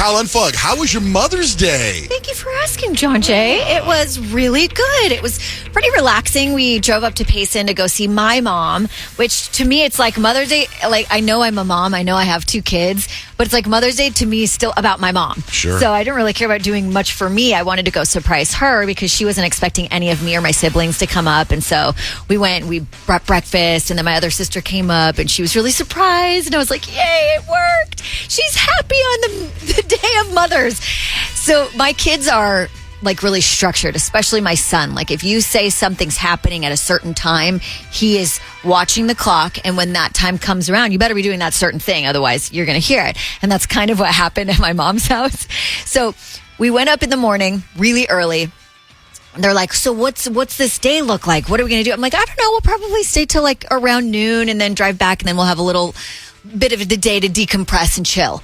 Kyle Unfug, how was your Mother's Day? Thank you for asking, John Jay. It was really good. It was pretty relaxing. We drove up to Payson to go see my mom, which to me, it's like Mother's Day. Like, I know I'm a mom. I know I have 2 kids, but it's like Mother's Day to me is still about my mom. Sure. So I didn't really care about doing much for me. I wanted to go surprise her because she wasn't expecting any of me or my siblings to come up. And so we went, we brought breakfast, and then my other sister came up and she was really surprised. And I was like, yay, it worked. She's happy on the day of mothers. So my kids are like really structured, especially my son. Like if you say something's happening at a certain time, he is watching the clock. And when that time comes around, you better be doing that certain thing. Otherwise you're going to hear it. And that's kind of what happened at my mom's house. So we went up in the morning really early. They're like, so what's this day look like? What are we going to do? I'm like, I don't know. We'll probably stay till like around noon and then drive back. And then we'll have a little bit of the day to decompress and chill.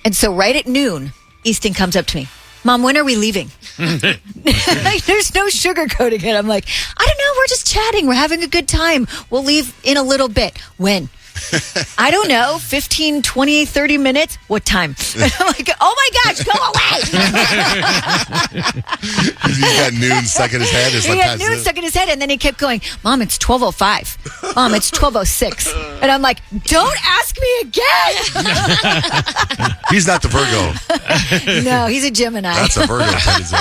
And so right at noon, Easton comes up to me. Mom, when are we leaving? Like, there's no sugarcoating it. I'm like, I don't know. We're just chatting. We're having a good time. We'll leave in a little bit. When? I don't know. 15, 20, 30 minutes? What time? And I'm like, oh my gosh, go away. He's got noon stuck in his head. It's like He had noon stuck in his head, and then he kept going, Mom, it's 12:05. Mom, it's 12:06. And I'm like, don't ask me again. He's not the Virgo. No, he's a Gemini. That's a Virgo tendency.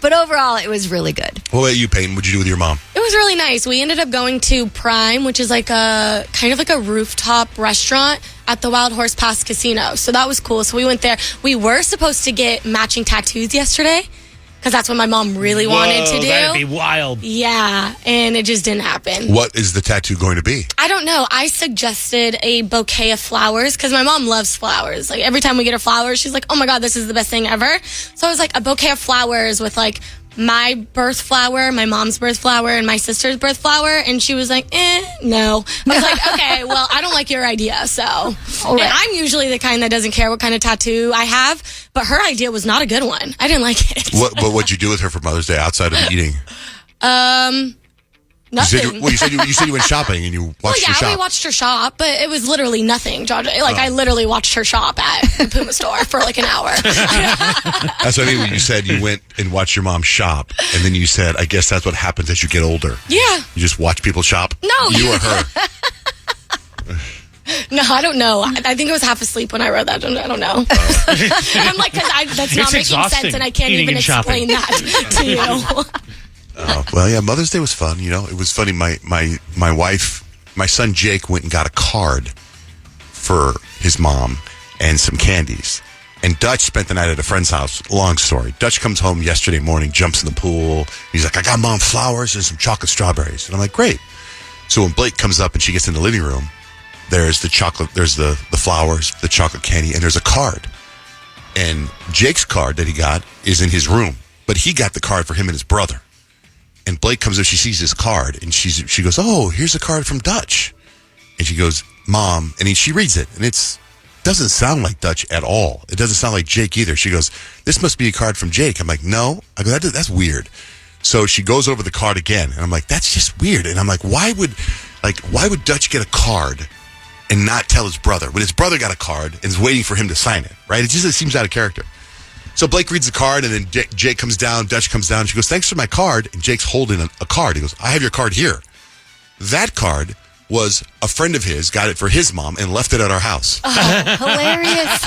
But overall, it was really good. What about you, Peyton? What'd you do with your mom? It was really nice. We ended up going to Prime, which is like a kind of like a rooftop restaurant at the Wild Horse Pass Casino. So that was cool. So we went there. We were supposed to get matching tattoos yesterday because that's what my mom really wanted to do. That'd be wild. Yeah, and it just didn't happen. What is the tattoo going to be? I don't know. I suggested a bouquet of flowers because my mom loves flowers. Like every time we get her flowers, she's like, oh my God, this is the best thing ever. So I was like, a bouquet of flowers with like my birth flower, my mom's birth flower, and my sister's birth flower. And she was like, no. I was like, okay, well, I don't like your idea, so. And I'm usually the kind that doesn't care what kind of tattoo I have, but her idea was not a good one. I didn't like it. What'd you do with her for Mother's Day outside of eating? Nothing. You said you went shopping and you watched her shop. We watched her shop, but it was literally nothing, George. Like, I literally watched her shop at the Puma store for like an hour. That's what I mean when you said you went and watched your mom shop, and then you said, I guess that's what happens as you get older. Yeah. You just watch people shop? No. You or her? No, I don't know. I think I was half asleep when I wrote that. I don't know. I'm like, because that's not making sense, and I can't even explain that to you. Well, yeah, Mother's Day was fun. You know, it was funny. My wife, my son Jake went and got a card for his mom and some candies. And Dutch spent the night at a friend's house. Long story. Dutch comes home yesterday morning, jumps in the pool. He's like, I got mom flowers and some chocolate strawberries. And I'm like, great. So when Blake comes up and she gets in the living room, there's the chocolate, there's the flowers, the chocolate candy, and there's a card. And Jake's card that he got is in his room. But he got the card for him and his brother. And Blake comes up, she sees his card, and she goes, oh, here's a card from Dutch. And she goes, Mom, and she reads it, and it doesn't sound like Dutch at all. It doesn't sound like Jake either. She goes, this must be a card from Jake. I'm like, no. I go, that's weird. So she goes over the card again, and I'm like, that's just weird. And I'm like, why would Dutch get a card and not tell his brother when his brother got a card and is waiting for him to sign it, right? It seems out of character. So Blake reads the card, and then Jake comes down, Dutch comes down. She goes, thanks for my card. And Jake's holding a card. He goes, I have your card here. That card was a friend of his, got it for his mom, and left it at our house. Oh, hilarious.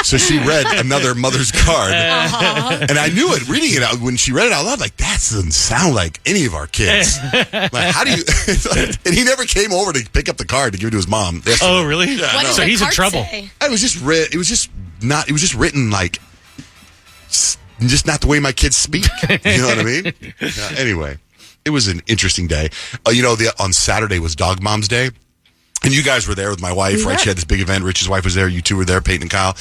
So she read another mother's card. And I knew it, reading it out, when she read it out loud, like, that doesn't sound like any of our kids. Like, how do you... And he never came over to pick up the card to give it to his mom. Oh, really? Yeah, What So did he's the in card trouble. say? It was just written like... just not the way my kids speak. You know what I mean? Anyway, it was an interesting day. On Saturday was Dog Mom's Day. And you guys were there with my wife, right? She had this big event. Rich's wife was there. You two were there, Peyton and Kyle.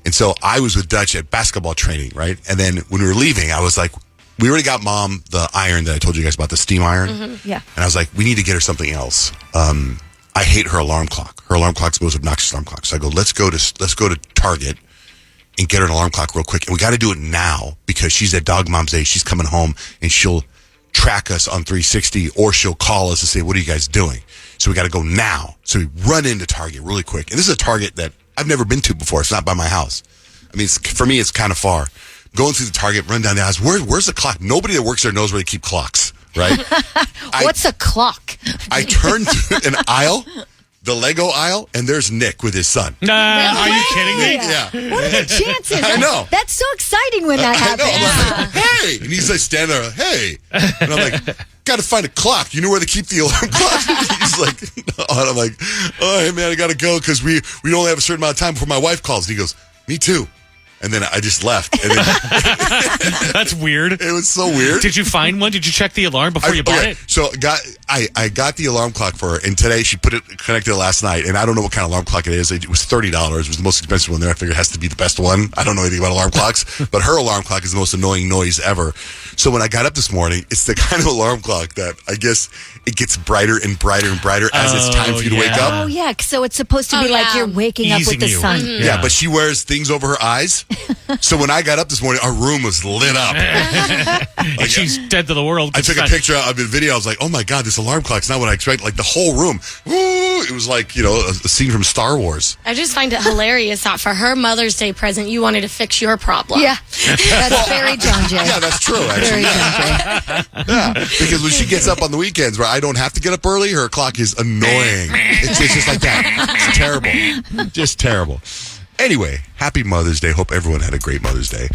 And so I was with Dutch at basketball training, right? And then when we were leaving, I was like, we already got Mom the iron that I told you guys about, the steam iron. Mm-hmm. Yeah. And I was like, we need to get her something else. I hate her alarm clock. Her alarm clock's the most obnoxious alarm clock. So I go, let's go to Target and get her an alarm clock real quick. And we got to do it now because she's at Dog Mom's Day. She's coming home and she'll track us on 360 or she'll call us and say, what are you guys doing? So we got to go now. So we run into Target really quick. And this is a Target that I've never been to before. It's not by my house. I mean, for me, it's kind of far. Going through the Target, run down the aisles. Where's the clock? Nobody that works there knows where they keep clocks, right? What's a clock? I turned through an aisle, the Lego aisle, and there's Nick with his son. Are you kidding me? Yeah. What are the chances? I know. That's so exciting when that I know. happens. I'm like, hey! And he's like standing there, hey! And I'm like, gotta find a clock. You know where they keep the alarm clock? He's like, no. And I'm like, oh, hey, man, I gotta go because we only have a certain amount of time before my wife calls. And he goes, me too. And then I just left. And then, That's weird. it was so weird. Did you find one? Did you check the alarm before you bought it? So I got the alarm clock for her, and today she connected it last night, and I don't know what kind of alarm clock it is. It was $30. It was the most expensive one there. I figured it has to be the best one. I don't know anything about alarm clocks, but her alarm clock is the most annoying noise ever. So when I got up this morning, it's the kind of alarm clock that I guess it gets brighter and brighter and brighter as it's time for you to wake yeah. up. Oh, yeah. So it's supposed to be like yeah. you're waking up with Easing the you. sun. Yeah, but she wears things over her eyes. So when I got up this morning, our room was lit up. And she's dead to the world. I took a picture of the video. I was like, oh my God, this alarm clock's not what I expected. Like the whole room. Woo! It was like, a scene from Star Wars. I just find it hilarious that for her Mother's Day present, you wanted to fix your problem. Yeah. That's very John Jay. Yeah, that's true, actually. Very Yeah. John Jay. Yeah, because when she gets up on the weekends where I don't have to get up early, her clock is annoying. It's just like that. It's terrible. Just terrible. Anyway, happy Mother's Day. Hope everyone had a great Mother's Day.